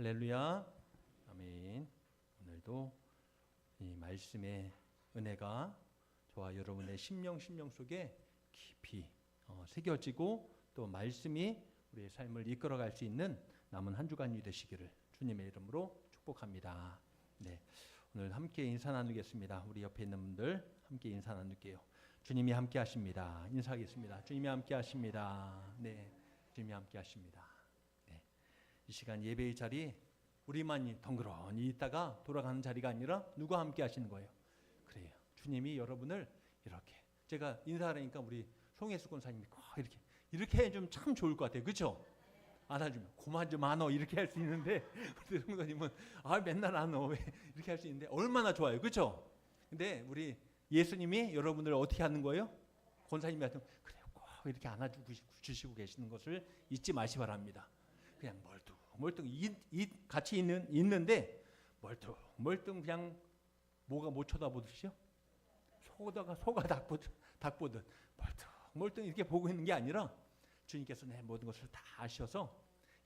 할렐루야. 아멘. 오늘도 이 말씀의 은혜가 저와 여러분의 심령 속에 깊이 새겨지고 또 말씀이 우리의 삶을 이끌어갈 수 있는 남은 한 주간이 되시기를 주님의 이름으로 축복합니다. 네, 오늘 함께 인사 나누겠습니다. 우리 옆에 있는 분들 함께 인사 나눌게요. 주님이 함께 하십니다. 인사하겠습니다. 주님이 함께 하십니다. 네, 주님이 함께 하십니다. 네, 이 시간 예배의 자리 우리만 덩그러니 있다가 돌아가는 자리가 아니라 누가 함께 하시는 거예요? 그래요. 주님이 여러분을 이렇게 제가 인사하니까 우리 송혜수 권사님이 꼭 이렇게 해주면 참 좋을 것 같아요. 그렇죠? 안아주면 고만 좀 안어 이렇게 할 수 있는데 우리 성도님은 맨날 안어 왜 이렇게 할 수 있는데 얼마나 좋아요. 그렇죠? 근데 우리 예수님이 여러분을 어떻게 하는 거예요? 권사님한테 그래요. 꼭 이렇게 안아주시고 계시는 것을 잊지 마시 바랍니다. 그냥 멀뚱 같이 있는데 멀뚱 그냥 뭐가 못 쳐다보듯이요? 소가 닭 보듯 멀뚱 이렇게 보고 있는 게 아니라 주님께서 내 모든 것을 다 아셔서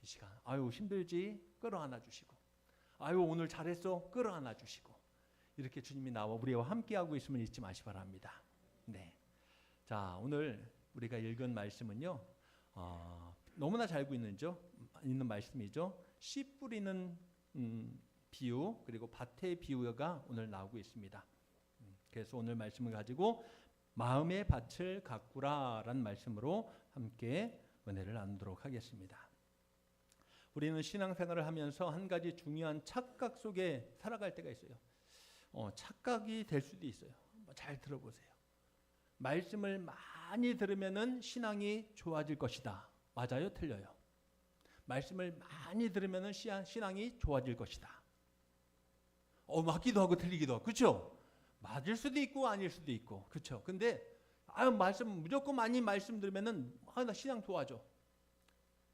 이 시간 힘들지 끌어안아 주시고 오늘 잘했어 끌어안아 주시고 이렇게 주님이 나와 우리와 함께하고 있음을 잊지 마시 바랍니다. 네, 자 오늘 우리가 읽은 말씀은요 너무나 잘 알고 있는 말씀이죠. 씨 뿌리는 비유 그리고 밭의 비유가 오늘 나오고 있습니다. 그래서 오늘 말씀을 가지고 마음의 밭을 가꾸라라는 말씀으로 함께 은혜를 나누도록 하겠습니다. 우리는 신앙생활을 하면서 한 가지 중요한 착각 속에 살아갈 때가 있어요. 착각이 될 수도 있어요. 잘 들어보세요. 말씀을 많이 들으면은 신앙이 좋아질 것이다. 맞아요? 틀려요? 말씀을 많이 들으면은 신앙이 좋아질 것이다. 맞기도 하고 틀리기도 하고, 그렇죠? 맞을 수도 있고 아닐 수도 있고, 그렇죠? 근데 무조건 많이 말씀 들으면은 나 신앙 좋아져.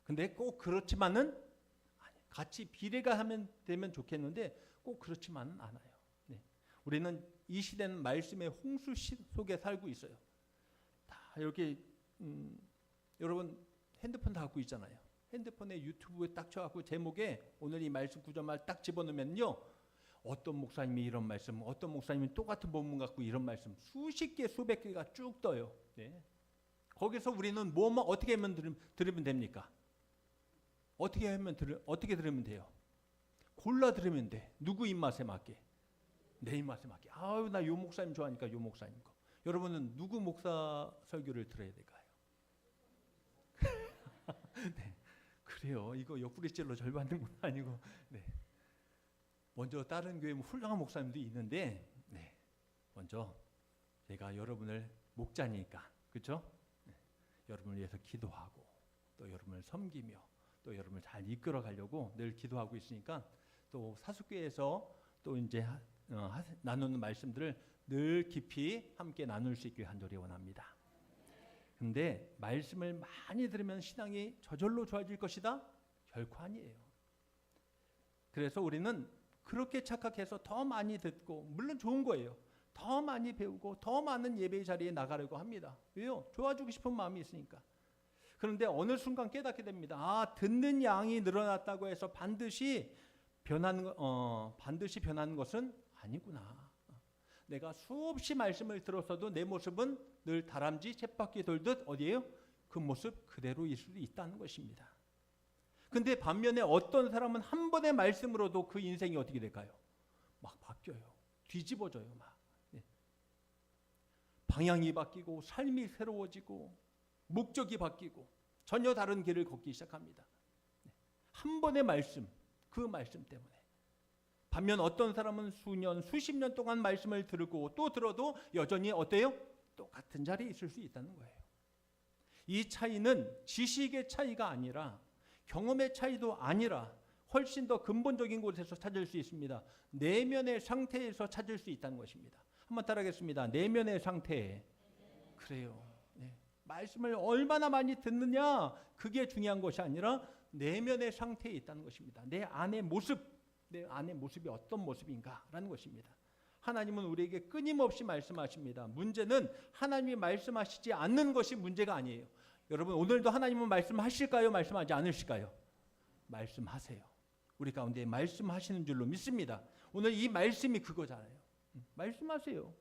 근데 꼭 그렇지만은 같이 비례가 되면 좋겠는데 꼭 그렇지만은 않아요. 네. 우리는 이 시대는 말씀의 홍수 속에 살고 있어요. 다 이렇게 여러분 핸드폰 다 갖고 있잖아요. 핸드폰에 유튜브에 딱 쳐갖고 제목에 오늘 이 말씀 구절만 딱 집어넣으면요. 어떤 목사님이 이런 말씀, 어떤 목사님이 똑같은 본문 갖고 이런 말씀 수십 개, 수백 개가 쭉 떠요. 네. 거기서 우리는 어떻게 하면 들으면 됩니까? 어떻게 들으면 돼요? 골라 들으면 돼. 누구 입맛에 맞게? 내 입맛에 맞게. 나 요 목사님 좋아하니까 요 목사님 거. 여러분은 누구 목사 설교를 들어야 될까요? 네. 그래요. 이거 옆구리질로 절 받는 건 아니고. 네. 먼저 다른 교회 훌륭한 목사님도 있는데, 네. 먼저 제가 여러분을 목자니까, 그렇죠? 네. 여러분을 위해서 기도하고 또 여러분을 섬기며 또 여러분을 잘 이끌어 가려고 늘 기도하고 있으니까 또 사숙교회에서 또 이제 나누는 말씀들을 늘 깊이 함께 나눌 수 있길 간절히 원합니다. 근데 말씀을 많이 들으면 신앙이 저절로 좋아질 것이다? 결코 아니에요. 그래서 우리는 그렇게 착각해서 더 많이 듣고 물론 좋은 거예요. 더 많이 배우고 더 많은 예배의 자리에 나가려고 합니다. 왜요? 좋아지고 싶은 마음이 있으니까. 그런데 어느 순간 깨닫게 됩니다. 듣는 양이 늘어났다고 해서 반드시 변하는 것은 아니구나. 내가 수없이 말씀을 들었어도 내 모습은 늘 다람쥐 쳇바퀴 돌듯 어디에요? 그 모습 그대로 있을 수 있다는 것입니다. 근데 반면에 어떤 사람은 한 번의 말씀으로도 그 인생이 어떻게 될까요? 막 바뀌어요. 뒤집어져요. 막. 네. 방향이 바뀌고 삶이 새로워지고 목적이 바뀌고 전혀 다른 길을 걷기 시작합니다. 네. 한 번의 말씀, 그 말씀 때문에. 반면 어떤 사람은 수년, 수십 년 동안 말씀을 들고 또 들어도 여전히 어때요? 똑같은 자리에 있을 수 있다는 거예요. 이 차이는 지식의 차이가 아니라 경험의 차이도 아니라 훨씬 더 근본적인 곳에서 찾을 수 있습니다. 내면의 상태에서 찾을 수 있다는 것입니다. 한번 따라하겠습니다. 내면의 상태. 그래요. 네. 말씀을 얼마나 많이 듣느냐 그게 중요한 것이 아니라 내면의 상태에 있다는 것입니다. 내 안의 모습이 어떤 모습인가라는 것입니다. 하나님은 우리에게 끊임없이 말씀하십니다. 문제는 하나님이 말씀하시지 않는 것이 문제가 아니에요. 여러분 오늘도 하나님은 말씀하실까요? 말씀하지 않으실까요? 말씀하세요. 우리 가운데 말씀하시는 줄로 믿습니다. 오늘 이 말씀이 그거잖아요. 말씀하세요.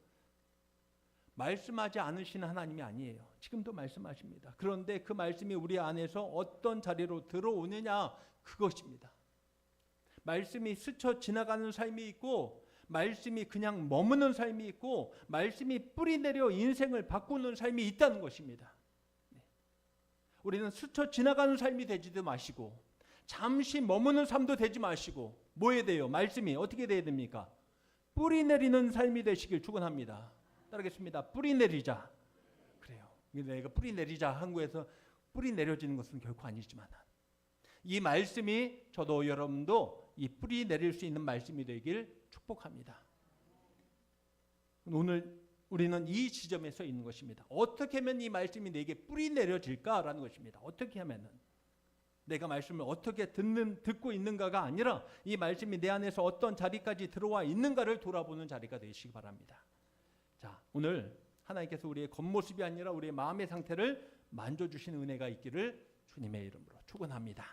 말씀하지 않으시는 하나님이 아니에요. 지금도 말씀하십니다. 그런데 그 말씀이 우리 안에서 어떤 자리로 들어오느냐, 그것입니다. 말씀이 스쳐 지나가는 삶이 있고, 말씀이 그냥 머무는 삶이 있고, 말씀이 뿌리 내려 인생을 바꾸는 삶이 있다는 것입니다. 우리는 스쳐 지나가는 삶이 되지도 마시고, 잠시 머무는 삶도 되지 마시고, 뭐 해야 돼요? 말씀이 어떻게 돼야 됩니까? 뿌리 내리는 삶이 되시길 축원합니다. 따르겠습니다. 뿌리 내리자. 그래요. 내가 뿌리 내리자 한국에서 뿌리 내려지는 것은 결코 아니지만, 이 말씀이 저도 여러분도 이 뿌리 내릴 수 있는 말씀이 되길 축복합니다. 오늘 우리는 이 지점에 서 있는 것입니다. 어떻게 하면 이 말씀이 내게 뿌리 내려질까라는 것입니다. 어떻게 하면은, 내가 말씀을 어떻게 듣고 있는가가 아니라 이 말씀이 내 안에서 어떤 자리까지 들어와 있는가를 돌아보는 자리가 되시기 바랍니다. 자, 오늘 하나님께서 우리의 겉모습이 아니라 우리의 마음의 상태를 만져주시는 은혜가 있기를 주님의 이름으로 축원합니다.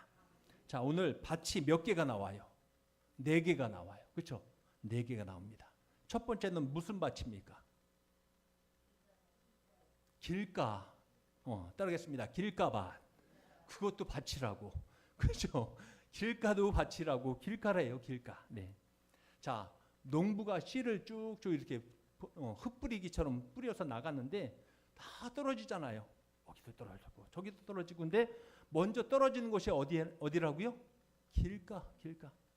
자, 오늘 밭이 몇 개가 나와요? 4개가 나와요. 그렇죠? 4개가 나옵니다. 첫 번째는 무슨 밭입니까? 길가. 따르겠습니다. 길가밭. 그것도 밭이라고. 그렇죠? 길가도 밭이라고. 길가래요, 길가. 네. 자, 농부가 씨를 쭉쭉 이렇게 흙뿌리기처럼 뿌려서 나갔는데 다 떨어지잖아요. 여기도 떨어지고 저기도 떨어지고. 근데 먼저 떨어지는 곳이 어디라고요?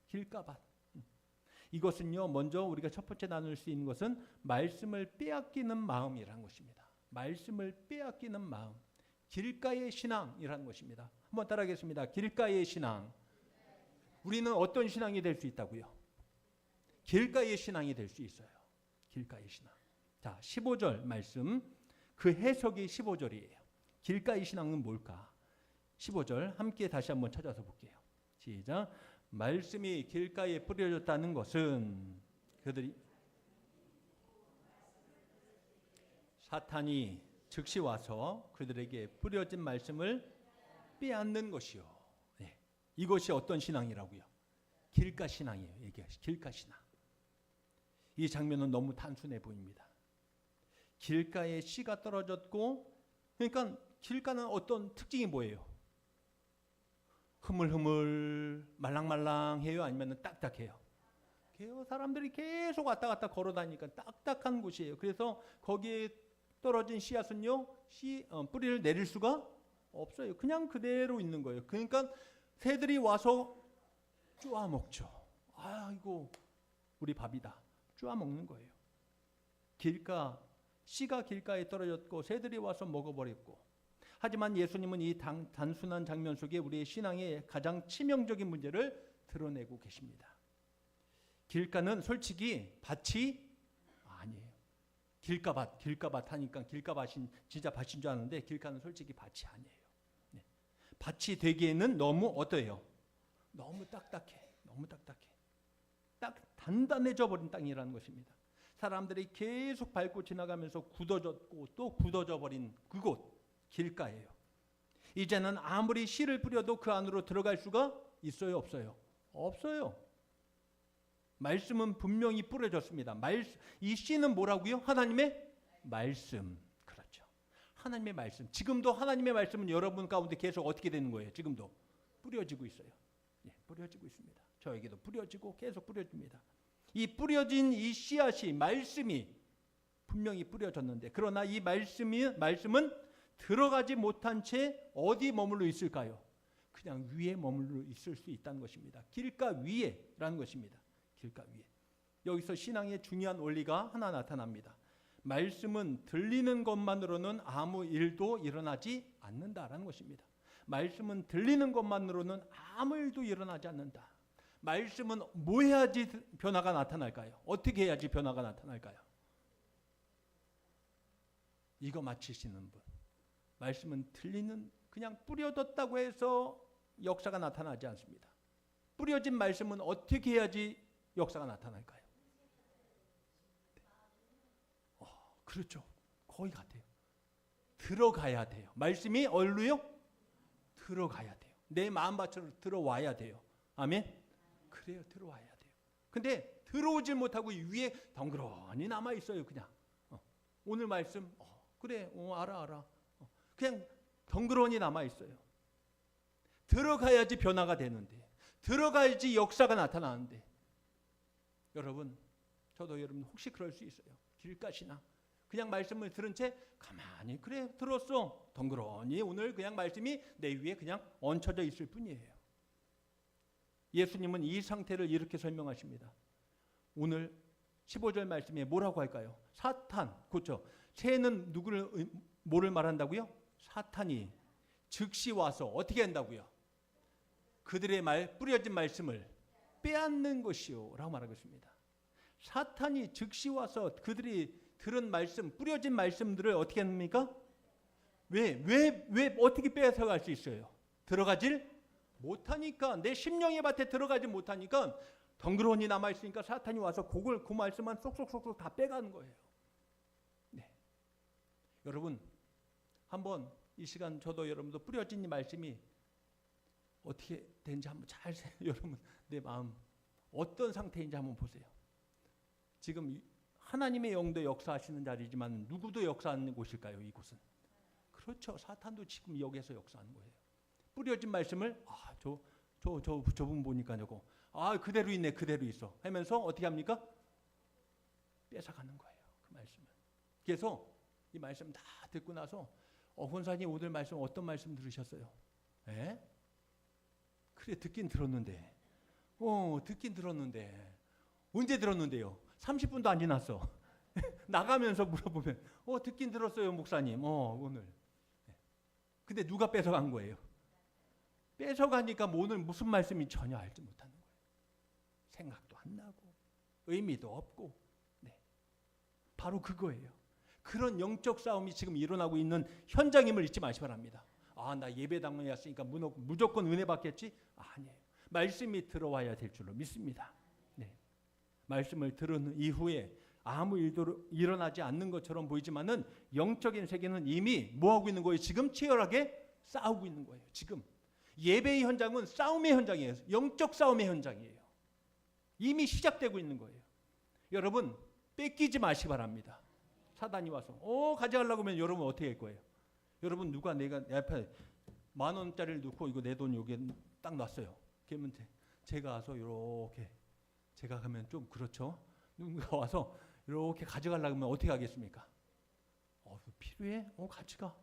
길가밭. 이것은요, 먼저 우리가 첫 번째 나눌 수 있는 것은 말씀을 빼앗기는 마음이라는 것입니다. 말씀을 빼앗기는 마음. 길가의 신앙이라는 것입니다. 한번 따라하겠습니다. 길가의 신앙. 우리는 어떤 신앙이 될 수 있다고요? 길가의 신앙이 될 수 있어요. 길가의 신앙. 자, 15절 말씀. 그 해석이 15절이에요. 길가의 신앙은 뭘까? 15절 함께 다시 한번 찾아서 볼게요. 시작. 말씀이 길가에 뿌려졌다는 것은 그들이 사탄이 즉시 와서 그들에게 뿌려진 말씀을 빼앗는 것이요. 네. 이것이 어떤 신앙이라고요? 길가 신앙이에요. 길가 신앙. 이 장면은 너무 단순해 보입니다. 길가에 씨가 떨어졌고, 그러니까 길가는 어떤 특징이 뭐예요? 흐물흐물 말랑말랑해요? 아니면 딱딱해요? 사람들이 계속 왔다 갔다 걸어 다니니까 딱딱한 곳이에요. 그래서 거기에 떨어진 씨앗은요, 뿌리를 내릴 수가 없어요. 그냥 그대로 있는 거예요. 그러니까 새들이 와서 쪼아 먹죠. 아이고, 우리 밥이다. 쪼아 먹는 거예요. 씨가 길가에 떨어졌고 새들이 와서 먹어버렸고. 하지만 예수님은 이 단순한 장면 속에 우리의 신앙의 가장 치명적인 문제를 드러내고 계십니다. 길가는 솔직히 밭이 아니에요. 길가밭 하니까 길가밭인 진짜 밭인 줄 아는데, 길가는 솔직히 밭이 아니에요. 네. 밭이 되기에는 너무 어때요? 너무 딱딱해. 딱 단단해져 버린 땅이라는 것입니다. 사람들이 계속 밟고 지나가면서 굳어졌고 또 굳어져 버린 그곳, 길가예요. 이제는 아무리 씨를 뿌려도 그 안으로 들어갈 수가 있어요, 없어요? 없어요. 말씀은 분명히 뿌려졌습니다. 이 씨는 뭐라고요? 하나님의 말씀. 그렇죠. 하나님의 말씀. 지금도 하나님의 말씀은 여러분 가운데 계속 어떻게 되는 거예요? 지금도 뿌려지고 있어요. 예, 뿌려지고 있습니다. 저에게도 뿌려지고 계속 뿌려집니다. 이 뿌려진 이 씨앗이, 말씀이 분명히 뿌려졌는데, 그러나 이 말씀은 들어가지 못한 채 어디 머물러 있을까요? 그냥 위에 머물러 있을 수 있다는 것입니다. 길가 위에라는 것입니다. 길가 위에. 여기서 신앙의 중요한 원리가 하나 나타납니다. 말씀은 들리는 것만으로는 아무 일도 일어나지 않는다라는 것입니다. 말씀은 들리는 것만으로는 아무 일도 일어나지 않는다. 말씀은 뭐 해야지 변화가 나타날까요? 어떻게 해야지 변화가 나타날까요? 이거 맞히시는 분. 말씀은 그냥 뿌려졌다고 해서 역사가 나타나지 않습니다. 뿌려진 말씀은 어떻게 해야지 역사가 나타날까요? 그렇죠. 거의 같아요. 들어가야 돼요. 말씀이 어디로요? 들어가야 돼요. 내 마음밭으로 들어와야 돼요. 아멘. 그래요. 들어와야 돼요. 근데 들어오질 못하고 위에 덩그러니 남아 있어요. 그냥 오늘 말씀 그래 알아 그냥 덩그러니 남아 있어요. 들어가야지 변화가 되는데, 들어가야지 역사가 나타나는데, 여러분 저도 여러분 혹시 그럴 수 있어요. 길가시나 그냥 말씀을 들은 채 가만히 그래 들었어 덩그러니 오늘 그냥 말씀이 내 위에 그냥 얹혀져 있을 뿐이에요. 예수님은 이 상태를 이렇게 설명하십니다. 오늘 15절 말씀에 뭐라고 할까요? 사탄, 그렇죠? 새는 뭐를 말한다고요? 사탄이 즉시 와서 어떻게 한다고요? 그들의 뿌려진 말씀을 빼앗는 것이요 라고 말하고 있습니다. 사탄이 즉시 와서 그들이 들은 말씀, 뿌려진 말씀들을 어떻게 합니까? 왜 어떻게 빼앗아갈 수 있어요? 들어가질 못하니까, 내 심령의 밭에 들어가지 못하니까 덩그러니 남아있으니까 사탄이 와서 그 말씀만 쏙쏙쏙쏙 다 빼가는 거예요. 네. 여러분 한번 이 시간 저도 여러분도 뿌려진 이 말씀이 어떻게 되는지 한번 여러분 내 마음 어떤 상태인지 한번 보세요. 지금 하나님의 영도 역사하시는 자리지만 누구도 역사하는 곳일까요? 이곳은. 그렇죠. 사탄도 지금 여기에서 역사하는 거예요. 뿌려진 말씀을 저분 보니까 저거 그대로 있네 그대로 있어 하면서 어떻게 합니까? 뺏어가는 거예요. 그 말씀을. 그래서 이 말씀 다 듣고 나서 권사님 오늘 말씀 어떤 말씀 들으셨어요? 에? 그래 듣긴 들었는데 언제 들었는데요? 30분도 안 지났어. 나가면서 물어보면 듣긴 들었어요 목사님 오늘. 근데 누가 뺏어간 거예요? 뺏어가니까 오늘 무슨 말씀이 전혀 알지 못하는 거예요. 생각도 안 나고 의미도 없고. 네. 바로 그거예요. 그런 영적 싸움이 지금 일어나고 있는 현장임을 잊지 마시기 바랍니다. 나 예배당에 왔으니까 무조건 은혜 받겠지? 아니에요. 말씀이 들어와야 될 줄로 믿습니다. 네. 말씀을 들은 이후에 아무 일도 일어나지 않는 것처럼 보이지만은 영적인 세계는 이미 뭐하고 있는 거예요? 지금 치열하게 싸우고 있는 거예요. 지금 예배의 현장은 싸움의 현장이에요. 영적 싸움의 현장이에요. 이미 시작되고 있는 거예요. 여러분 뺏기지 마시기 바랍니다. 사단이 와서 가져가려고 하면 여러분 어떻게 할 거예요? 여러분 누가 내가 내 앞에 10,000원짜리를 넣고 이거 내 돈 여기에 딱 놨어요. 그러면 제가 와서 이렇게 제가 가면 좀 그렇죠. 누군가 와서 이렇게 가져가려고 하면 어떻게 하겠습니까? 필요해? 가져가.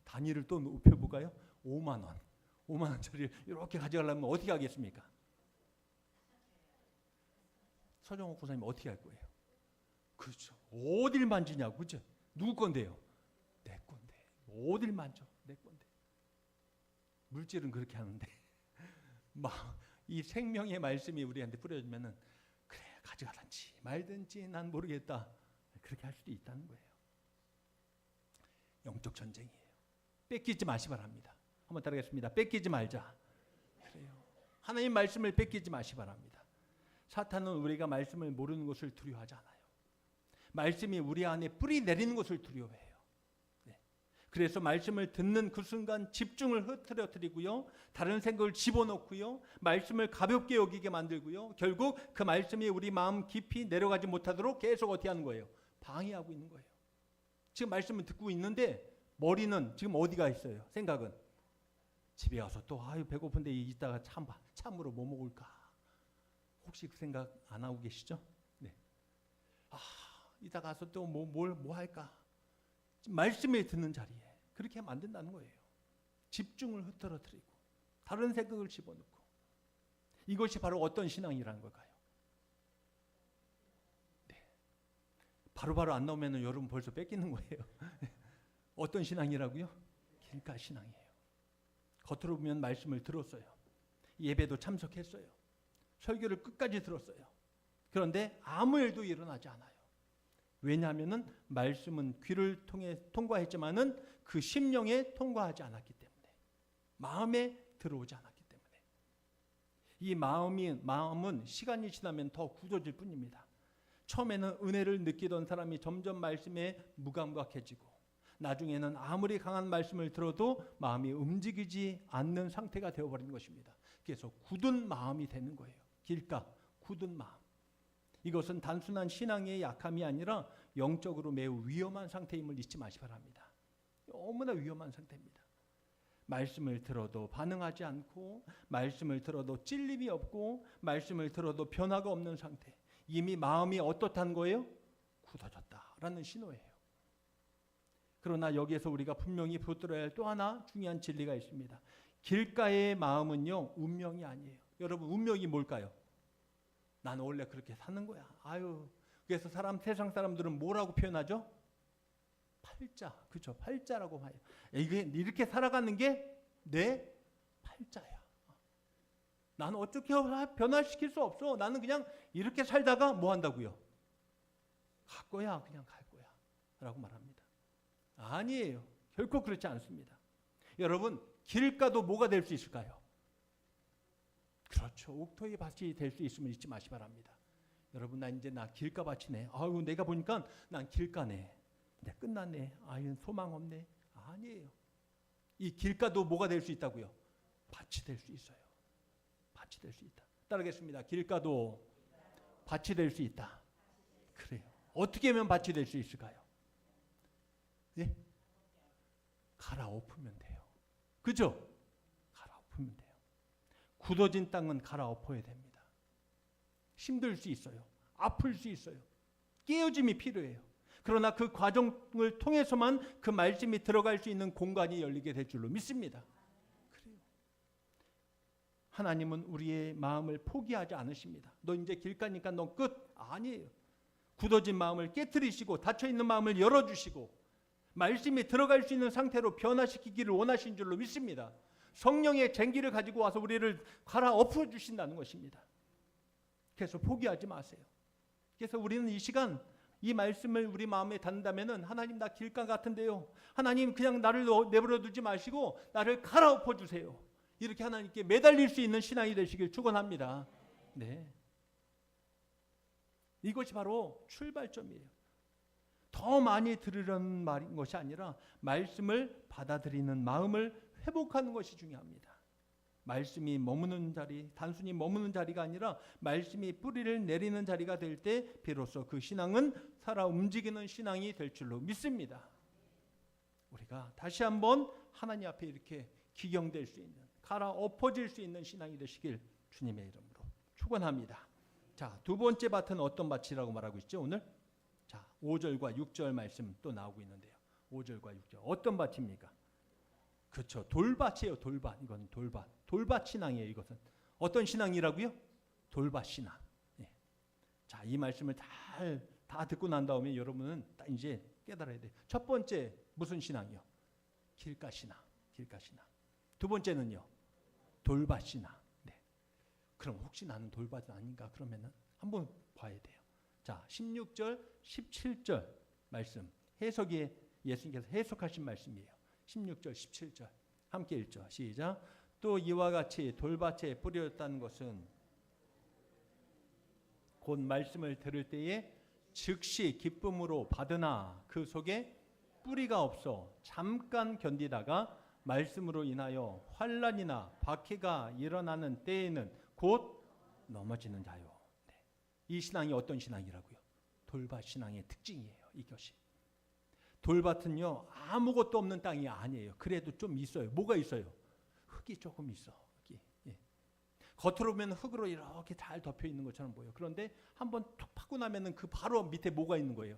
단위를 또 높여볼까요? 5만 원. 5만 원짜리 이렇게 가져가려면 어떻게 하겠습니까? 서정옥 고사님 어떻게 할 거예요? 그렇죠. 어딜 만지냐고, 그죠? 누구 건데요? 내 건데. 어딜 만져? 내 건데. 물질은 그렇게 하는데 이 생명의 말씀이 우리한테 뿌려지면은 그래 가져가든지 말든지 난 모르겠다 그렇게 할 수도 있다는 거예요. 영적 전쟁이에요. 뺏기지 마시기 바랍니다. 한번 따라하겠습니다. 뺏기지 말자. 그래요. 하나님 말씀을 뺏기지 마시기 바랍니다. 사탄은 우리가 말씀을 모르는 것을 두려워하지 않아요. 말씀이 우리 안에 뿌리 내리는 것을 두려워해요. 네. 그래서 말씀을 듣는 그 순간 집중을 흐트러뜨리고요. 다른 생각을 집어넣고요. 말씀을 가볍게 여기게 만들고요. 결국 그 말씀이 우리 마음 깊이 내려가지 못하도록 계속 어떻게 하는 거예요? 방해하고 있는 거예요. 지금 말씀을 듣고 있는데 머리는 지금 어디가 있어요? 생각은 집에 와서 또 배고픈데 이따가 참으로 뭐 먹을까? 혹시 그 생각 안 하고 계시죠? 네. 이따 가서 또 뭐 할까? 말씀을 듣는 자리에 그렇게 만든다는 거예요. 집중을 흐트러뜨리고 다른 생각을 집어넣고. 이것이 바로 어떤 신앙이라는 걸까요? 네. 바로바로 안 나오면 여러분 벌써 뺏기는 거예요. 어떤 신앙이라고요? 길가 신앙이에요. 겉으로 보면 말씀을 들었어요. 예배도 참석했어요. 설교를 끝까지 들었어요. 그런데 아무 일도 일어나지 않아요. 왜냐하면은 말씀은 귀를 통해 통과했지만은 그 심령에 통과하지 않았기 때문에, 마음에 들어오지 않았기 때문에. 이 마음은 시간이 지나면 더 굳어질 뿐입니다. 처음에는 은혜를 느끼던 사람이 점점 말씀에 무감각해지고, 나중에는 아무리 강한 말씀을 들어도 마음이 움직이지 않는 상태가 되어버리는 것입니다. 그래서 굳은 마음이 되는 거예요. 길가, 굳은 마음. 이것은 단순한 신앙의 약함이 아니라 영적으로 매우 위험한 상태임을 잊지 마시기 바랍니다. 너무나 위험한 상태입니다. 말씀을 들어도 반응하지 않고, 말씀을 들어도 찔림이 없고, 말씀을 들어도 변화가 없는 상태. 이미 마음이 어떻다는 거예요? 굳어졌다라는 신호예요. 그러나 여기에서 우리가 분명히 붙들어야 할 또 하나 중요한 진리가 있습니다. 길가의 마음은요, 운명이 아니에요. 여러분, 운명이 뭘까요? 나는 원래 그렇게 사는 거야. 아유, 그래서 세상 사람들은 뭐라고 표현하죠? 팔자, 그렇죠? 팔자라고 봐요. 이게 이렇게 살아가는 게 내 팔자야. 나는 어떻게 변화시킬 수 없어. 나는 그냥 이렇게 살다가 뭐 한다고요? 갈 거야, 그냥 갈 거야 라고 말합니다. 아니에요. 결코 그렇지 않습니다. 여러분, 길가도 뭐가 될 수 있을까요? 그렇죠. 옥토의 밭이 될 수 있음을 잊지 마시기 바랍니다. 여러분, 나 길가 밭이네. 아유, 내가 보니까 난 길가네. 이제 끝났네. 아유, 소망 없네. 아니에요. 이 길가도 뭐가 될 수 있다고요? 밭이 될 수 있어요. 밭이 될 수 있다. 따르겠습니다. 길가도 밭이 될 수 있다. 그래요. 어떻게 하면 밭이 될 수 있을까요? 예? 갈아엎으면 돼요. 그죠? 갈아엎으면 돼요. 굳어진 땅은 갈아엎어야 됩니다. 힘들 수 있어요. 아플 수 있어요. 깨어짐이 필요해요. 그러나 그 과정을 통해서만 그 말씀이 들어갈 수 있는 공간이 열리게 될 줄로 믿습니다. 그래요. 하나님은 우리의 마음을 포기하지 않으십니다. 너 이제 길가니까 너 끝. 아니에요. 굳어진 마음을 깨트리시고 닫혀있는 마음을 열어주시고 말씀이 들어갈 수 있는 상태로 변화시키기를 원하신 줄로 믿습니다. 성령의 쟁기를 가지고 와서 우리를 갈아엎어 주신다는 것입니다. 그래서 포기하지 마세요. 그래서 우리는 이 시간 이 말씀을 우리 마음에 담는다면은 하나님, 나 길가 같은데요. 하나님, 그냥 나를 내버려 두지 마시고 나를 갈아엎어 주세요. 이렇게 하나님께 매달릴 수 있는 신앙이 되시길 축원합니다. 네. 이것이 바로 출발점이에요. 더 많이 들으려는 말인 것이 아니라 말씀을 받아들이는 마음을 회복하는 것이 중요합니다. 말씀이 머무는 자리, 단순히 머무는 자리가 아니라 말씀이 뿌리를 내리는 자리가 될 때 비로소 그 신앙은 살아 움직이는 신앙이 될 줄로 믿습니다. 우리가 다시 한번 하나님 앞에 이렇게 기경될 수 있는, 갈아엎어질 수 있는 신앙이 되시길 주님의 이름으로 축원합니다. 자, 두 번째 밭은 어떤 밭이라고 말하고 있죠, 오늘? 자, 5절과 6절 말씀 또 나오고 있는데요. 5절과 6절 어떤 밭입니까? 그렇죠. 돌밭이에요. 돌밭. 이건 돌밭. 돌밭 신앙이에요. 이것은 어떤 신앙이라고요? 돌밭 신앙. 예. 자, 이 말씀을 다 듣고 난 다음에 여러분은 딱 이제 깨달아야 돼요. 첫 번째 무슨 신앙이요? 길가 신앙. 길가 신앙. 두 번째는요? 돌밭 신앙. 네. 그럼 혹시 나는 돌밭은 아닌가? 그러면은 한번 봐야 돼요. 자, 16절, 17절 말씀 해석이 예수님께서 해석하신 말씀이에요. 16절, 17절 함께 읽죠. 시작. 또 이와 같이 돌밭에 뿌려졌다는 것은 곧 말씀을 들을 때에 즉시 기쁨으로 받으나 그 속에 뿌리가 없어 잠깐 견디다가 말씀으로 인하여 환난이나 박해가 일어나는 때에는 곧 넘어지는 자요. 네. 이 신앙이 어떤 신앙이라고요? 돌밭 신앙의 특징이에요. 이것이. 돌밭은요, 아무것도 없는 땅이 아니에요. 그래도 좀 있어요. 뭐가 있어요? 흙이 조금 있어. 흙이. 예. 겉으로 보면 흙으로 이렇게 잘 덮여 있는 것처럼 보여요. 그런데 한번 툭 파고 나면은 그 바로 밑에 뭐가 있는 거예요?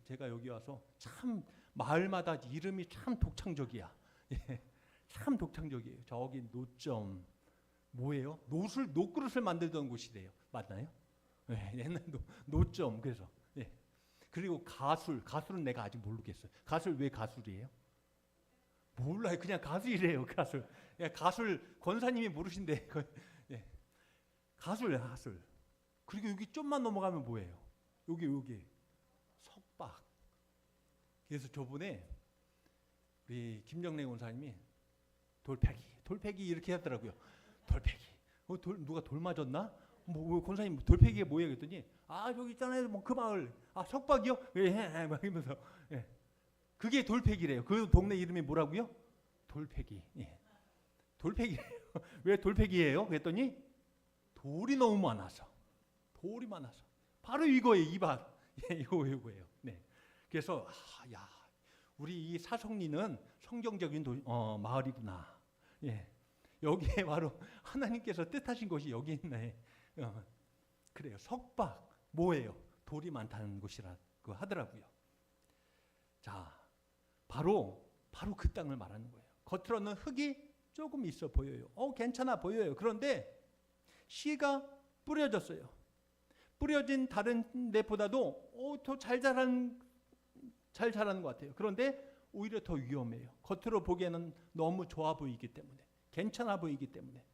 제가 여기 와서 참 마을마다 이름이 참 독창적이야. 예. 참 독창적이에요. 저기 노점 뭐예요? 노그릇을 만들던 곳이래요. 맞나요? 예. 옛날 노점. 그래서 예. 그리고 가술은 내가 아직 모르겠어요. 가술 왜 가술이에요? 몰라요. 그냥 가술이래요. 가술. 예, 가술 권사님이 모르신대. 예. 가술. 그리고 여기 좀만 넘어가면 뭐예요? 여기 석박. 그래서 저번에 우리 김정래 권사님이 돌패기 이렇게 하더라고요. 돌패기. 누가 돌 맞았나? 뭐 권사님 돌패기가 뭐예요? 그랬더니 저기 있잖아요. 뭐 그 마을. 석박이요? 예, 막 이러면서. 예. 그게 돌패기래요. 그 동네 이름이 뭐라고요? 돌패기. 예. 돌패기래요. 왜 돌패기예요? 그랬더니 돌이 너무 많아서 바로 이거예요. 이 밭. 예, 이거예요. 네. 그래서 야, 우리 이 사성리는 성경적인 마을이구나. 예. 여기에 바로 하나님께서 뜻하신 곳이 여기 있네. 그래요. 석박 뭐예요? 돌이 많다는 곳이라고 하더라고요. 자, 바로 그 땅을 말하는 거예요. 겉으로는 흙이 조금 있어 보여요. 괜찮아 보여요. 그런데 씨가 뿌려졌어요. 뿌려진 다른 데보다도 더 잘 자라는 것 같아요. 그런데 오히려 더 위험해요. 겉으로 보기에는 너무 좋아 보이기 때문에, 괜찮아 보이기 때문에.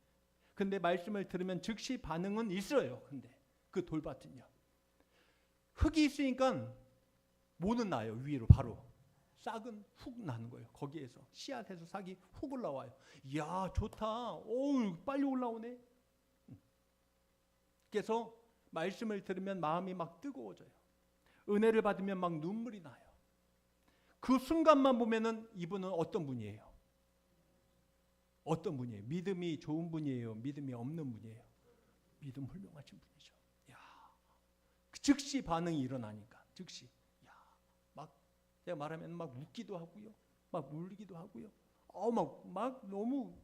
근데 말씀을 들으면 즉시 반응은 있어요. 근데 그 돌밭은요. 흙이 있으니까 뭐는 나요. 위로 바로. 싹은 훅 나는 거예요. 거기에서 씨앗에서 싹이 훅 올라와요. 이야, 좋다. 빨리 올라오네. 그래서 말씀을 들으면 마음이 막 뜨거워져요. 은혜를 받으면 막 눈물이 나요. 그 순간만 보면은 이분은 어떤 분이에요? 어떤 분이에요? 믿음이 좋은 분이에요? 믿음이 없는 분이에요? 믿음 훌륭하신 분이죠. 야, 즉시 반응이 일어나니까 즉시. 야, 막 제가 말하면 막 웃기도 하고요, 막 울기도 하고요. 막 너무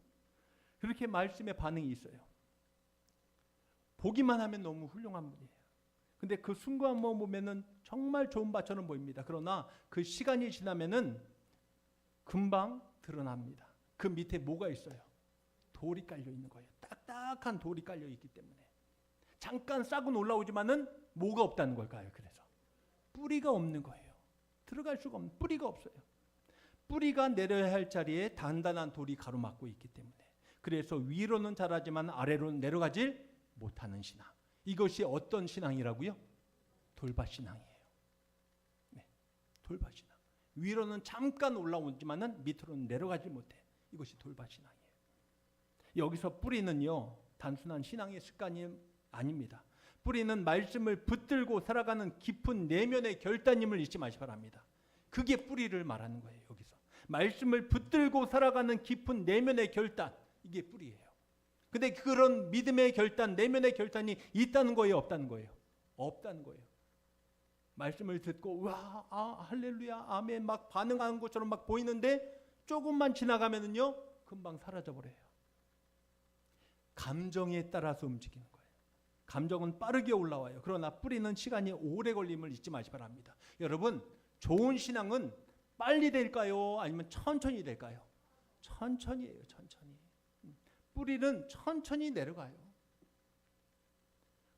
그렇게 말씀에 반응이 있어요. 보기만 하면 너무 훌륭한 분이에요. 근데 그 순간만 보면은 정말 좋은 밭처럼 보입니다. 그러나 그 시간이 지나면은 금방 드러납니다. 그 밑에 뭐가 있어요? 돌이 깔려 있는 거예요. 딱딱한 돌이 깔려 있기 때문에 잠깐 싹은 올라오지만은 뭐가 없다는 걸까요? 그래서 뿌리가 없는 거예요. 들어갈 수가 없는, 뿌리가 없어요. 뿌리가 내려야 할 자리에 단단한 돌이 가로막고 있기 때문에, 그래서 위로는 자라지만 아래로는 내려가질 못하는 신앙. 이것이 어떤 신앙이라고요? 돌밭 신앙이에요. 네, 돌밭 신앙. 위로는 잠깐 올라오지만은 밑으로는 내려가지 못해. 이것이 돌밭 신앙이에요. 여기서 뿌리는요, 단순한 신앙의 습관이 아닙니다. 뿌리는 말씀을 붙들고 살아가는 깊은 내면의 결단임을 잊지 마시기 바랍니다. 그게 뿌리를 말하는 거예요. 여기서 말씀을 붙들고 살아가는 깊은 내면의 결단, 이게 뿌리예요. 근데 그런 믿음의 결단, 내면의 결단이 있다는 거예요, 없다는 거예요? 없다는 거예요. 말씀을 듣고 와, 할렐루야, 아멘 막 반응하는 것처럼 막 보이는데 조금만 지나가면은요, 금방 사라져 버려요. 감정에 따라서 움직이는 거예요. 감정은 빠르게 올라와요. 그러나 뿌리는 시간이 오래 걸림을 잊지 마시기 바랍니다. 여러분, 좋은 신앙은 빨리 될까요? 아니면 천천히 될까요? 천천히예요. 천천히. 뿌리는 천천히 내려가요.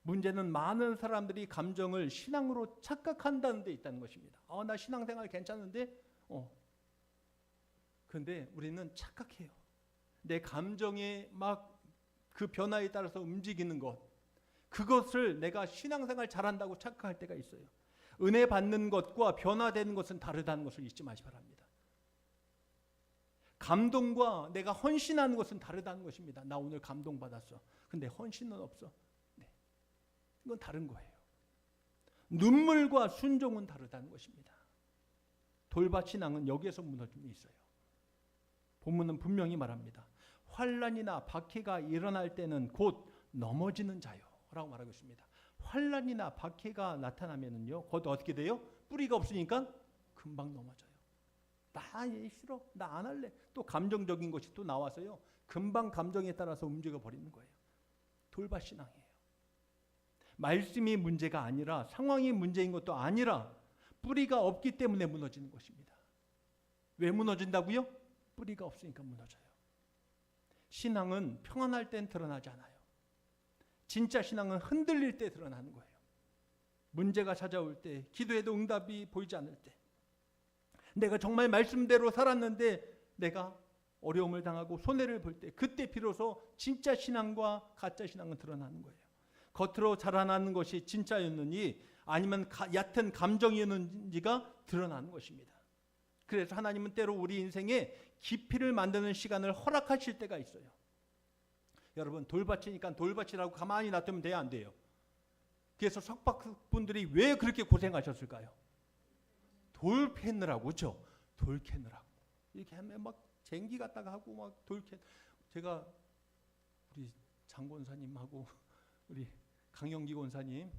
문제는 많은 사람들이 감정을 신앙으로 착각한다는 데 있다는 것입니다. 나 신앙생활 괜찮은데? 그런데 우리는 착각해요. 내 감정에 막 그 변화에 따라서 움직이는 것, 그것을 내가 신앙생활 잘한다고 착각할 때가 있어요. 은혜 받는 것과 변화되는 것은 다르다는 것을 잊지 마시기 바랍니다. 감동과 내가 헌신하는 것은 다르다는 것입니다. 나 오늘 감동받았어. 근데 헌신은 없어. 네. 이건 다른 거예요. 눈물과 순종은 다르다는 것입니다. 돌밭 신앙은 여기에서 무너짐이 있어요. 본문은 분명히 말합니다. 환난이나 박해가 일어날 때는 곧 넘어지는 자요 라고 말하고 있습니다. 환난이나 박해가 나타나면은요, 곧 어떻게 돼요? 뿌리가 없으니까 금방 넘어져요. 나 얘 싫어, 나 안 할래. 또 감정적인 것이 또 나와서요, 금방 감정에 따라서 움직여 버리는 거예요. 돌밭 신앙이에요. 말씀이 문제가 아니라, 상황이 문제인 것도 아니라, 뿌리가 없기 때문에 무너지는 것입니다. 왜 무너진다고요? 뿌리가 없으니까 무너져요. 신앙은 평안할 땐 드러나지 않아요. 진짜 신앙은 흔들릴 때 드러나는 거예요. 문제가 찾아올 때, 기도해도 응답이 보이지 않을 때, 내가 정말 말씀대로 살았는데 내가 어려움을 당하고 손해를 볼 때, 그때 비로소 진짜 신앙과 가짜 신앙은 드러나는 거예요. 겉으로 자라나는 것이 진짜였는지 아니면 얕은 감정이었는지가 드러나는 것입니다. 그래서 하나님은 때로 우리 인생에 깊이를 만드는 시간을 허락하실 때가 있어요. 여러분, 돌밭이니까 돌밭이라고 가만히 놔두면 돼요, 안 돼요? 그래서 석박분들이 왜 그렇게 고생하셨을까요? 돌 캐느라고, 그렇죠? 돌 캐느라고. 이렇게 하면 막 쟁기 갖다가 하고 막 돌 캐. 제가 우리 장권사님하고 우리 강영기 권사님,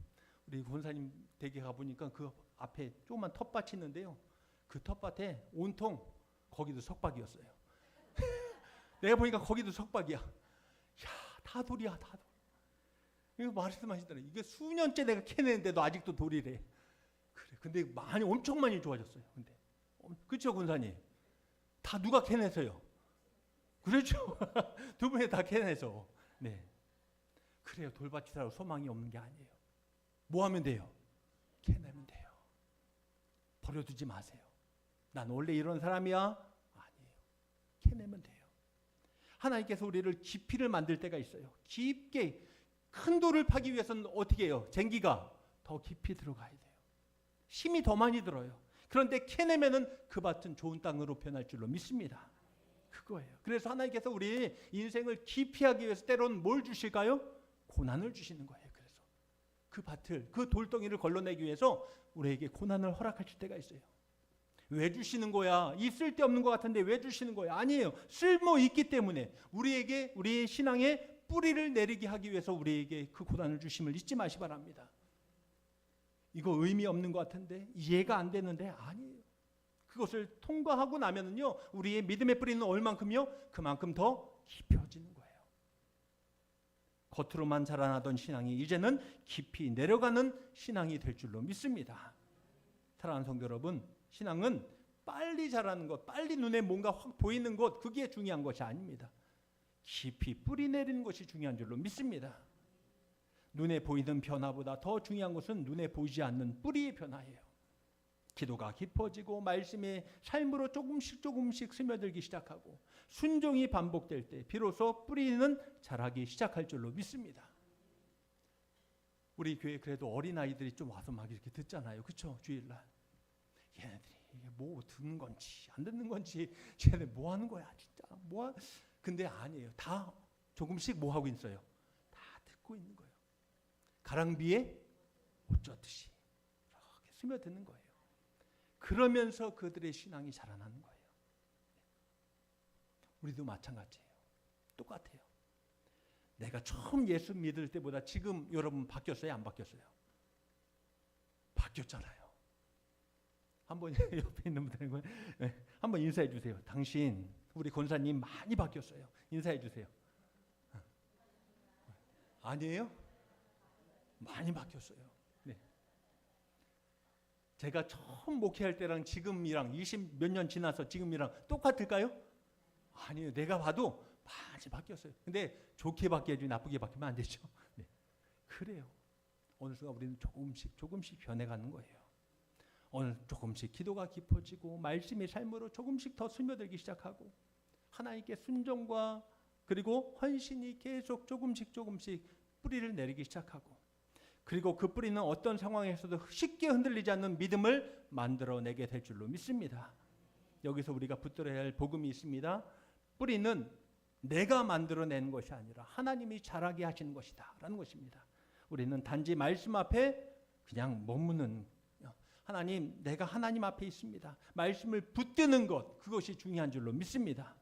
우리 권사님 댁에 가보니까 그 앞에 조그만 텃밭이 있는데요. 그 텃밭에 온통 거기도 석박이었어요. 내가 보니까 거기도 석박이야. 야, 다 돌이야, 다 돌. 이거 말씀하시더래. 이게 수년째 내가 캐내는데도 아직도 돌이래. 그래. 근데 엄청 많이 좋아졌어요. 근데 그렇죠, 권사님? 다 누가 캐내서요? 그렇죠. 두 분이 다 캐내서. 네. 그래요. 돌밭이라고 소망이 없는 게 아니에요. 뭐 하면 돼요? 캐내면 돼요. 버려두지 마세요. 난 원래 이런 사람이야? 아니에요. 캐내면 돼요. 하나님께서 우리를 깊이를 만들 때가 있어요. 깊게 큰 돌을 파기 위해서는 어떻게 해요? 쟁기가 더 깊이 들어가야 돼요. 힘이 더 많이 들어요. 그런데 캐내면은 그 밭은 좋은 땅으로 변할 줄로 믿습니다. 그거예요. 그래서 하나님께서 우리 인생을 깊이 하기 위해서 때로는 뭘 주실까요? 고난을 주시는 거예요. 그래서 그 밭을, 그 돌덩이를 걸러내기 위해서 우리에게 고난을 허락하실 때가 있어요. 왜 주시는 거야? 이 쓸데없는 것 같은데 왜 주시는 거야? 아니에요. 쓸모 있기 때문에 우리에게, 우리의 신앙에 뿌리를 내리게 하기 위해서 우리에게 그 고난을 주심을 잊지 마시 바랍니다. 이거 의미 없는 것 같은데, 이해가 안 되는데, 아니에요. 그것을 통과하고 나면은요, 우리의 믿음의 뿌리는 얼만큼요? 그만큼 더 깊어지는 거예요. 겉으로만 자라나던 신앙이 이제는 깊이 내려가는 신앙이 될 줄로 믿습니다. 사랑하는 성도 여러분, 신앙은 빨리 자라는 것, 빨리 눈에 뭔가 확 보이는 것, 그게 중요한 것이 아닙니다. 깊이 뿌리 내리는 것이 중요한 줄로 믿습니다. 눈에 보이는 변화보다 더 중요한 것은 눈에 보이지 않는 뿌리의 변화예요. 기도가 깊어지고 말씀의 삶으로 조금씩 스며들기 시작하고 순종이 반복될 때 비로소 뿌리는 자라기 시작할 줄로 믿습니다. 우리 교회 그래도 어린아이들이 좀 와서 막 이렇게 듣잖아요. 그렇죠? 주일날. 얘네들이 뭐 듣는 건지 안 듣는 건지 쟤네 뭐 하는 거야 진짜. 근데 아니에요. 다 조금씩 뭐 하고 있어요? 다 듣고 있는 거예요. 가랑비에 옷 젖듯이 이렇게 스며드는 거예요. 그러면서 그들의 신앙이 자라나는 거예요. 우리도 마찬가지예요. 똑같아요. 내가 처음 예수 믿을 때보다 지금 여러분 바뀌었어요? 안 바뀌었어요? 바뀌었잖아요. 한번 옆에 있는 분들은 한번 인사해 주세요. 당신 우리 권사님 많이 바뀌었어요. 인사해 주세요. 아니에요? 많이 바뀌었어요. 네. 제가 처음 목회할 때랑 지금이랑 20 몇 년 지나서 지금이랑 똑같을까요? 아니에요. 내가 봐도 많이 바뀌었어요. 근데 좋게 바뀌어야지 나쁘게 바뀌면 안 되죠. 네. 그래요. 어느 순간 우리는 조금씩 변해가는 거예요. 오늘 조금씩 기도가 깊어지고 말씀의 삶으로 조금씩 더 스며들기 시작하고 하나님께 순종과 그리고 헌신이 계속 조금씩 뿌리를 내리기 시작하고 그리고 그 뿌리는 어떤 상황에서도 쉽게 흔들리지 않는 믿음을 만들어내게 될 줄로 믿습니다. 여기서 우리가 붙들어야 할 복음이 있습니다. 뿌리는 내가 만들어내는 것이 아니라 하나님이 자라게 하시는 것이다 라는 것입니다. 우리는 단지 말씀 앞에 그냥 머무는 하나님, 내가 하나님 앞에 있습니다. 말씀을 붙드는 것, 그것이 중요한 줄로 믿습니다.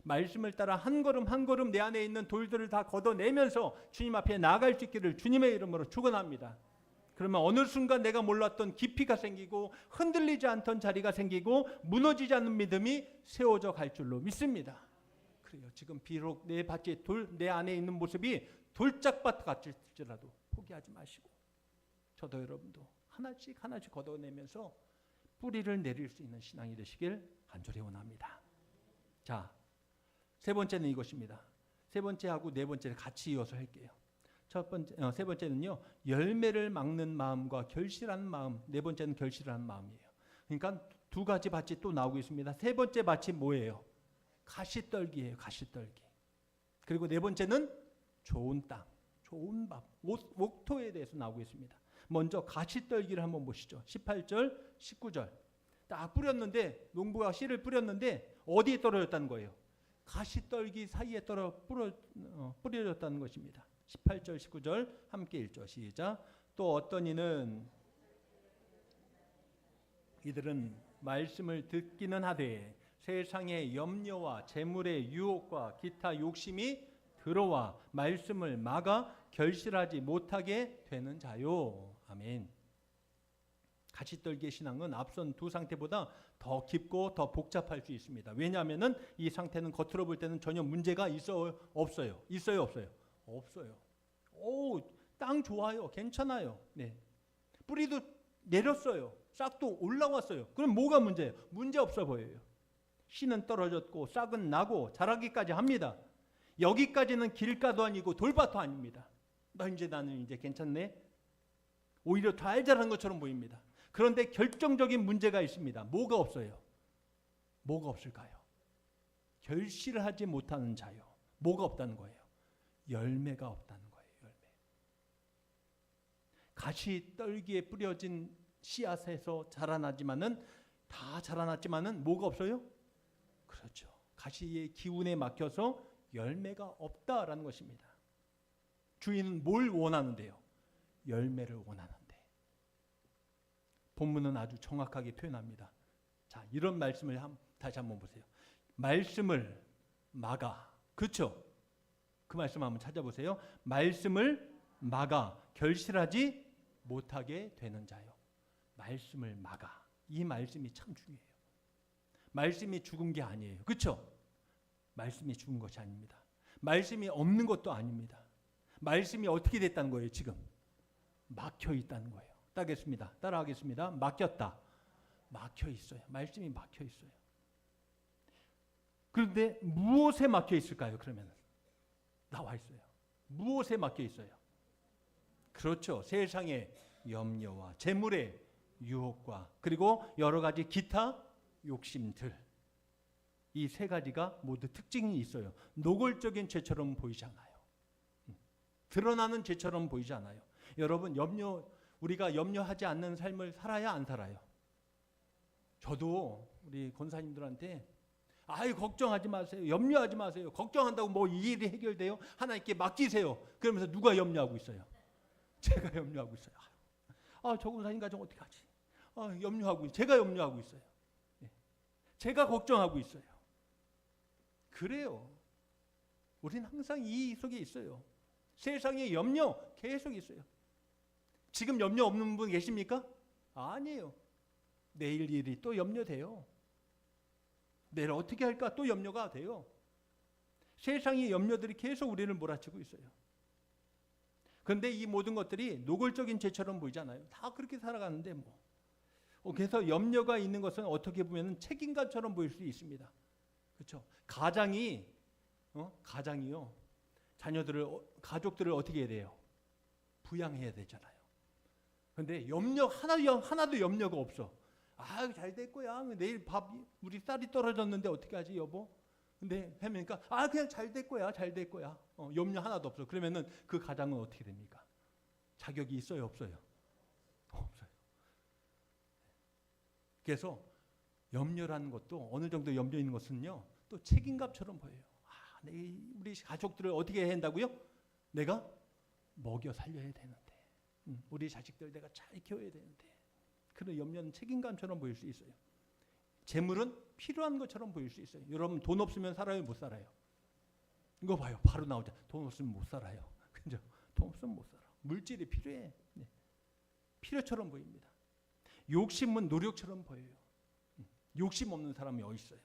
말씀을 따라 한 걸음 내 안에 있는 돌들을 다 걷어내면서 주님 앞에 나아갈 수 있기를 주님의 이름으로 축원합니다. 그러면 어느 순간 내가 몰랐던 깊이가 생기고 흔들리지 않던 자리가 생기고 무너지지 않는 믿음이 세워져 갈 줄로 믿습니다. 그래요. 지금 비록 내 밭에 내 안에 있는 모습이 돌짝밭 같을지라도 포기하지 마시고 저도 여러분도 하나씩 걷어내면서 뿌리를 내릴 수 있는 신앙이 되시길 간절히 원합니다. 자, 세 번째는 이것입니다. 세 번째하고 네 번째를 같이 이어서 할게요. 세 번째는요, 열매를 막는 마음과 결실하는 마음. 네 번째는 결실하는 마음이에요. 그러니까 두 가지 밭이 또 나오고 있습니다. 세 번째 밭이 뭐예요? 가시떨기예요. 가시떨기. 그리고 네 번째는 좋은 땅, 좋은 밥, 옥토에 대해서 나오고 있습니다. 먼저 가시떨기를 한번 보시죠. 18절, 19절. 딱 뿌렸는데 농부가 씨를 뿌렸는데 어디에 떨어졌다는 거예요? 가시떨기 사이에 뿌려졌다는 것입니다. 18절, 19절 함께 읽죠. 시작. 또 어떤 이들은 말씀을 듣기는 하되 세상의 염려와 재물의 유혹과 기타 욕심이 들어와 말씀을 막아 결실하지 못하게 되는 자요. 아멘. 가시떨기의 신앙은 앞선 두 상태보다 더 깊고 더 복잡할 수 있습니다. 왜냐하면 이 상태는 겉으로 볼 때는 전혀 문제가 있어요? 없어요? 있어요? 없어요? 없어요. 오, 땅 좋아요. 괜찮아요. 네. 뿌리도 내렸어요. 싹도 올라왔어요. 그럼 뭐가 문제예요? 문제 없어 보여요. 씨는 떨어졌고 싹은 나고 자라기까지 합니다. 여기까지는 길가도 아니고 돌밭도 아닙니다. 나는 이제 괜찮네. 오히려 잘 자란 것처럼 보입니다. 그런데 결정적인 문제가 있습니다. 뭐가 없어요? 뭐가 없을까요? 결실을 하지 못하는 자요. 뭐가 없다는 거예요? 열매가 없다는 거예요. 열매. 가시떨기에 뿌려진 씨앗에서 자라나지만은 다 자라났지만은 뭐가 없어요? 그렇죠. 가시의 기운에 막혀서 열매가 없다라는 것입니다. 주인은 뭘 원하는데요? 열매를 원하는데. 본문은 아주 정확하게 표현합니다. 자, 이런 말씀을 다시 한번 보세요. 말씀을 막아. 그렇죠? 그 말씀 한번 찾아보세요. 말씀을 막아 결실하지 못하게 되는 자요. 말씀을 막아. 이 말씀이 참 중요해요. 말씀이 죽은 게 아니에요. 그렇죠? 말씀이 죽은 것이 아닙니다. 말씀이 없는 것도 아닙니다. 말씀이 어떻게 됐다는 거예요? 지금 막혀 있다는 거예요. 따겠습니다. 따라하겠습니다. 막혔다. 막혀 있어요. 말씀이 막혀 있어요. 그런데 무엇에 막혀 있을까요? 그러면 나와 있어요. 무엇에 막혀 있어요? 그렇죠. 세상의 염려와 재물의 유혹과 그리고 여러 가지 기타 욕심들. 이 세 가지가 모두 특징이 있어요. 노골적인 죄처럼 보이지 않아요. 드러나는 죄처럼 보이지 않아요. 여러분, 우리가 염려하지 않는 삶을 살아야 안 살아요? 저도 우리 권사님들한테 걱정하지 마세요. 염려하지 마세요. 걱정한다고 뭐 이 일이 해결돼요? 하나님께 맡기세요. 그러면서 누가 염려하고 있어요? 제가 염려하고 있어요. 저 권사님 가정 어떻게 하지? 제가 염려하고 있어요. 제가 걱정하고 있어요. 그래요. 우리는 항상 이 속에 있어요. 세상의 염려 계속 있어요. 지금 염려 없는 분 계십니까? 아니에요. 내일 일이 또 염려돼요. 내일 어떻게 할까 또 염려가 돼요. 세상의 염려들이 계속 우리를 몰아치고 있어요. 그런데 이 모든 것들이 노골적인 죄처럼 보이잖아요. 다 그렇게 살아가는데 그래서 염려가 있는 것은 어떻게 보면 책임감처럼 보일 수 있습니다. 그렇죠? 가장이요. 가족들을 어떻게 해야 돼요? 부양해야 되잖아요. 그런데 하나도 염려가 없어. 잘 될 거야. 내일 우리 쌀이 떨어졌는데 어떻게 하지, 여보? 근데 하니까 그냥 잘 될 거야. 잘 될 거야. 염려 하나도 없어. 그러면은 그 가장은 어떻게 됩니까? 자격이 있어요, 없어요? 없어요. 그래서 염려라는 것도 어느 정도 염려 있는 것은요, 또 책임감처럼 보여요. 우리 가족들을 어떻게 해야 한다고요? 내가 먹여 살려야 되는데, 우리 자식들 내가 잘 키워야 되는데, 그런 염려는 책임감처럼 보일 수 있어요. 재물은 필요한 것처럼 보일 수 있어요. 여러분, 돈 없으면 살아요, 못 살아요? 이거 봐요, 바로 나오죠. 돈 없으면 못 살아요. 그죠? 돈 없으면 못 살아. 물질이 필요해. 네. 필요처럼 보입니다. 욕심은 노력처럼 보여요. 욕심 없는 사람이 어디 있어요?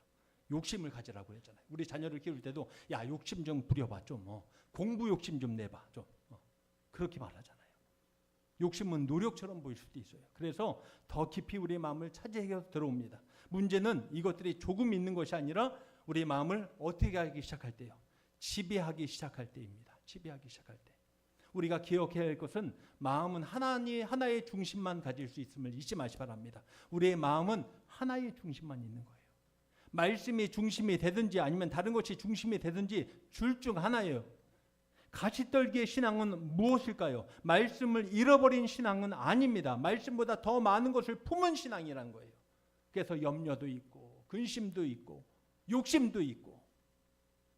욕심을 가지라고 했잖아요. 우리 자녀를 키울 때도 욕심 좀 부려봐. 좀 공부 욕심 좀 내봐. 좀 그렇게 말하잖아요. 욕심은 노력처럼 보일 수도 있어요. 그래서 더 깊이 우리의 마음을 차지해서 들어옵니다. 문제는 이것들이 조금 있는 것이 아니라 우리의 마음을 어떻게 하기 시작할 때요? 지배하기 시작할 때입니다. 지배하기 시작할 때. 우리가 기억해야 할 것은 마음은 하나의 중심만 가질 수 있음을 잊지 마시기 바랍니다. 우리의 마음은 하나의 중심만 있는 거예요. 말씀이 중심이 되든지 아니면 다른 것이 중심이 되든지 둘 중 하나예요. 가시떨기의 신앙은 무엇일까요? 말씀을 잃어버린 신앙은 아닙니다. 말씀보다 더 많은 것을 품은 신앙이라는 거예요. 그래서 염려도 있고 근심도 있고 욕심도 있고,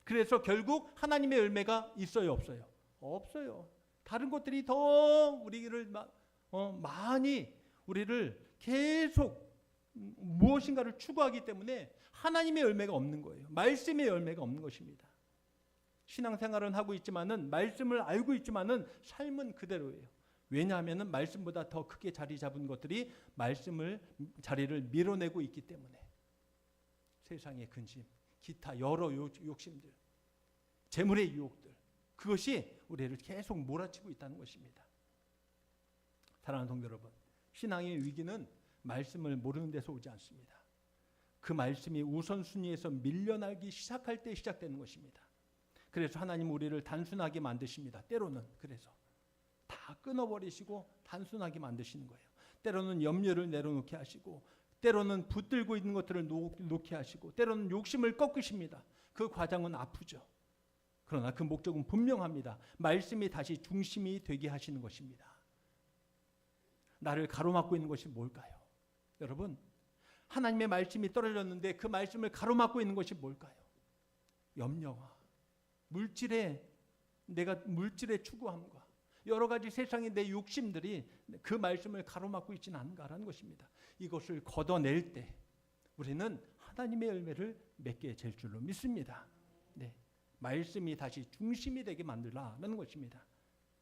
그래서 결국 하나님의 열매가 있어요, 없어요? 없어요. 다른 것들이 더 우리를 많이 우리를 계속 무엇인가를 추구하기 때문에 하나님의 열매가 없는 거예요. 말씀의 열매가 없는 것입니다. 신앙생활은 하고 있지만은 말씀을 알고 있지만은 삶은 그대로예요. 왜냐하면은 말씀보다 더 크게 자리 잡은 것들이 자리를 밀어내고 있기 때문에. 세상의 근심, 기타 여러 욕심들, 재물의 유혹들, 그것이 우리를 계속 몰아치고 있다는 것입니다. 사랑하는 성도 여러분, 신앙의 위기는 말씀을 모르는 데서 오지 않습니다. 그 말씀이 우선순위에서 밀려나기 시작할 때 시작되는 것입니다. 그래서 하나님 우리를 단순하게 만드십니다. 때로는 그래서 다 끊어버리시고 단순하게 만드시는 거예요. 때로는 염려를 내려놓게 하시고, 때로는 붙들고 있는 것들을 놓게 하시고, 때로는 욕심을 꺾으십니다. 그 과정은 아프죠. 그러나 그 목적은 분명합니다. 말씀이 다시 중심이 되게 하시는 것입니다. 나를 가로막고 있는 것이 뭘까요? 여러분, 하나님의 말씀이 떨어졌는데 그 말씀을 가로막고 있는 것이 뭘까요? 염려와 내가 물질의 추구함과 여러 가지 세상의 내 욕심들이 그 말씀을 가로막고 있지는 않은가라는 것입니다. 이것을 걷어낼 때 우리는 하나님의 열매를 맺게 될 줄로 믿습니다. 네, 말씀이 다시 중심이 되게 만들라는 것입니다.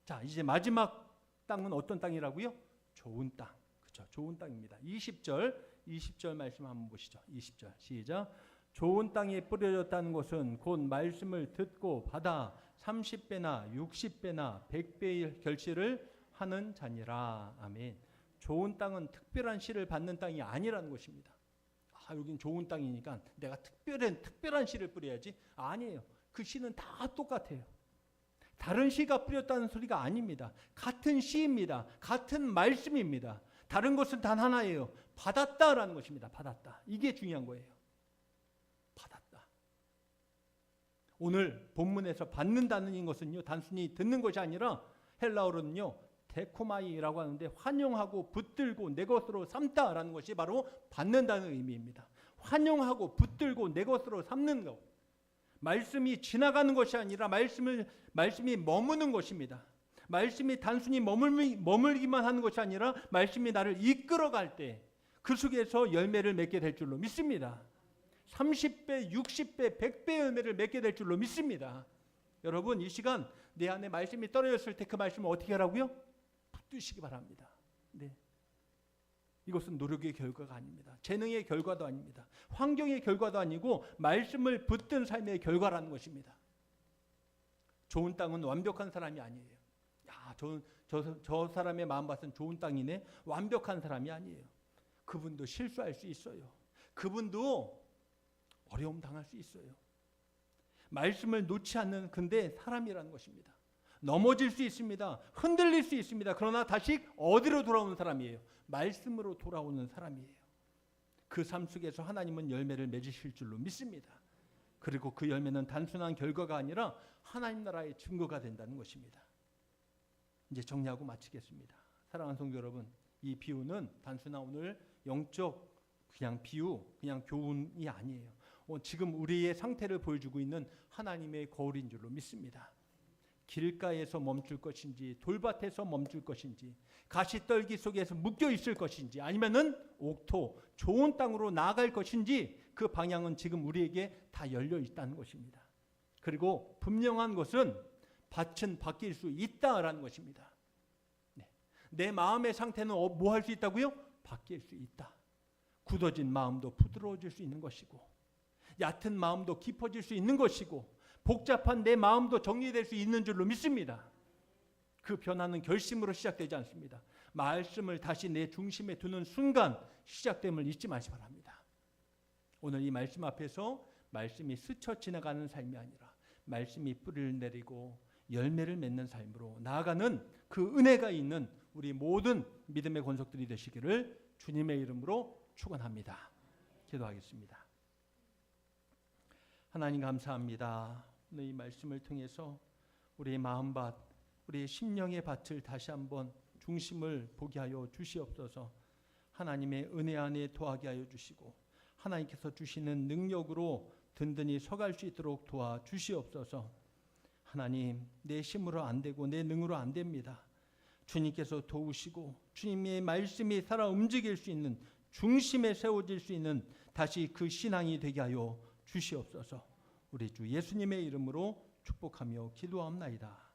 자, 이제 마지막 땅은 어떤 땅이라고요? 좋은 땅. 그렇죠. 좋은 땅입니다. 20절 말씀 한번 보시죠. 20절 시작. 좋은 땅에 뿌려졌다는 것은 곧 말씀을 듣고 받아 30배나 60배나 100배의 결실을 하는 자니라. 아멘. 좋은 땅은 특별한 씨를 받는 땅이 아니라는 것입니다. 여긴 좋은 땅이니까 내가 특별한 씨를 뿌려야지. 아니에요. 그 씨는 다 똑같아요. 다른 씨가 뿌렸다는 소리가 아닙니다. 같은 씨입니다. 같은 말씀입니다. 다른 것은 단 하나예요. 받았다라는 것입니다. 받았다. 이게 중요한 거예요. 받았다. 오늘 본문에서 받는다는 것은요, 단순히 듣는 것이 아니라 헬라어로는요, 데코마이라고 하는데 환영하고 붙들고 내 것으로 삼다라는 것이 바로 받는다는 의미입니다. 환영하고 붙들고 내 것으로 삼는 것. 말씀이 지나가는 것이 아니라 말씀이 머무는 것입니다. 말씀이 단순히 머물기만 하는 것이 아니라 말씀이 나를 이끌어갈 때 그 속에서 열매를 맺게 될 줄로 믿습니다. 30배, 60배, 100배 열매를 맺게 될 줄로 믿습니다. 여러분, 이 시간 내 안에 말씀이 떨어졌을 때 그 말씀을 어떻게 하라고요? 붙드시기 바랍니다. 네. 이것은 노력의 결과가 아닙니다. 재능의 결과도 아닙니다. 환경의 결과도 아니고 말씀을 붙든 삶의 결과라는 것입니다. 좋은 땅은 완벽한 사람이 아니에요. 저 사람의 마음 봤을 좋은 땅이네. 완벽한 사람이 아니에요. 그분도 실수할 수 있어요. 그분도 어려움 당할 수 있어요. 말씀을 놓지 않는 근데 사람이라는 것입니다. 넘어질 수 있습니다. 흔들릴 수 있습니다. 그러나 다시 어디로 돌아오는 사람이에요? 말씀으로 돌아오는 사람이에요. 그 삶 속에서 하나님은 열매를 맺으실 줄로 믿습니다. 그리고 그 열매는 단순한 결과가 아니라 하나님 나라의 증거가 된다는 것입니다. 이제 정리하고 마치겠습니다. 사랑하는 성도 여러분, 이 비유는 단순한 오늘 영적 그냥 비유, 그냥 교훈이 아니에요. 지금 우리의 상태를 보여주고 있는 하나님의 거울인 줄로 믿습니다. 길가에서 멈출 것인지, 돌밭에서 멈출 것인지, 가시떨기 속에서 묶여 있을 것인지, 아니면은 옥토, 좋은 땅으로 나아갈 것인지, 그 방향은 지금 우리에게 다 열려 있다는 것입니다. 그리고 분명한 것은 밭은 바뀔 수 있다라는 것입니다. 네. 내 마음의 상태는 뭐 할 수 있다고요? 바뀔 수 있다. 굳어진 마음도 부드러워질 수 있는 것이고, 얕은 마음도 깊어질 수 있는 것이고, 복잡한 내 마음도 정리될 수 있는 줄로 믿습니다. 그 변화는 결심으로 시작되지 않습니다. 말씀을 다시 내 중심에 두는 순간 시작됨을 잊지 마시기 바랍니다. 오늘 이 말씀 앞에서 말씀이 스쳐 지나가는 삶이 아니라 말씀이 뿌리를 내리고 열매를 맺는 삶으로 나아가는 그 은혜가 있는 우리 모든 믿음의 권속들이 되시기를 주님의 이름으로 축원합니다. 기도하겠습니다. 하나님 감사합니다. 오늘 이 말씀을 통해서 우리의 마음밭, 우리의 심령의 밭을 다시 한번 중심을 보게 하여 주시옵소서. 하나님의 은혜 안에 더하게 하여 주시고 하나님께서 주시는 능력으로 든든히 서갈 수 있도록 도와주시옵소서. 하나님, 내 힘으로 안 되고 내 능으로 안 됩니다. 주님께서 도우시고 주님의 말씀이 살아 움직일 수 있는 중심에 세워질 수 있는 다시 그 신앙이 되게 하여 주시옵소서. 우리 주 예수님의 이름으로 축복하며 기도하옵나이다.